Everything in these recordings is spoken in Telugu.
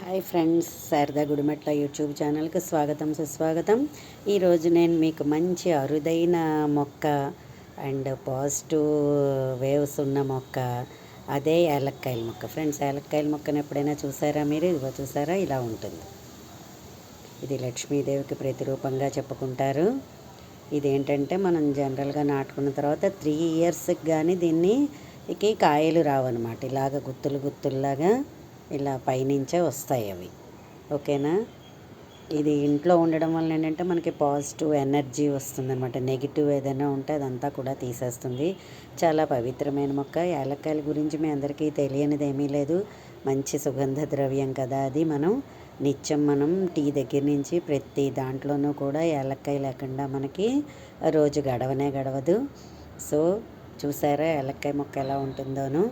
Hi friends, Sharada Gudimetla YouTube ఛానల్కి స్వాగతం సుస్వాగతం. ఈరోజు నేను మీకు మంచి అరుదైన మొక్క అండ్ పాజిటివ్ వేవ్స్ ఉన్న మొక్క, అదే యాలక్కాయల మొక్క. ఫ్రెండ్స్, యాలక్కాయల మొక్కను ఎప్పుడైనా చూసారా మీరు? ఇదిగో చూసారా, ఇలా ఉంటుంది. ఇది లక్ష్మీదేవికి ప్రతిరూపంగా చెప్పుకుంటారు. ఇదేంటంటే మనం జనరల్గా నాటుకున్న తర్వాత 3 ఇయర్స్కి కానీ దీనికి కాయలు రావన్నమాట. ఇలాగ గుత్తులు గుత్తుల్లాగా ఇలా పైనుంచే వస్తాయి అవి. ఓకేనా? ఇది ఇంట్లో ఉండడం వల్ల ఏంటంటే మనకి పాజిటివ్ ఎనర్జీ వస్తుందన్నమాట. నెగిటివ్ ఏదైనా ఉంటే అదంతా కూడా తీసేస్తుంది. చాలా పవిత్రమైన మొక్క. యాలక్కాయల గురించి మీ అందరికీ తెలియనిది ఏమీ లేదు. మంచి సుగంధ ద్రవ్యం కదా అది. నిత్యం టీ దగ్గర నుంచి ప్రతి దాంట్లోనూ కూడా యాలక్కాయ లేకుండా మనకి రోజు గడవనే గడవదు. సో చూసారా యాలక్కాయ మొక్క ఎలా ఉంటుందోను.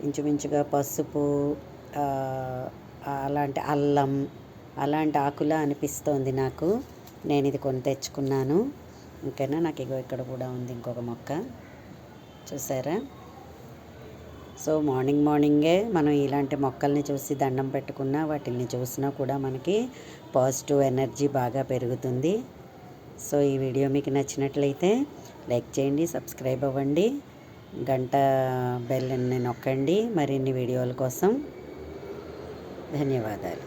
ఇంచుమించుగా పసుపు, అలాంటి అల్లం అలాంటి ఆకులా అనిపిస్తోంది నాకు. నేను ఇది కొని తెచ్చుకున్నాను. ఇంకైనా నాకు ఇక్కడ కూడా ఉంది ఇంకొక మొక్క, చూసారా. సో మార్నింగే మనం ఇలాంటి మొక్కల్ని చూసి దండం పెట్టుకున్నా, వాటిని చూసినా కూడా మనకి పాజిటివ్ ఎనర్జీ బాగా పెరుగుతుంది. సో ఈ వీడియో మీకు నచ్చినట్లయితే లైక్ చేయండి, సబ్స్క్రైబ్ అవ్వండి, గంట బెల్ని నొక్కండి మరిన్ని వీడియోల కోసం. ధన్యవాదాలు.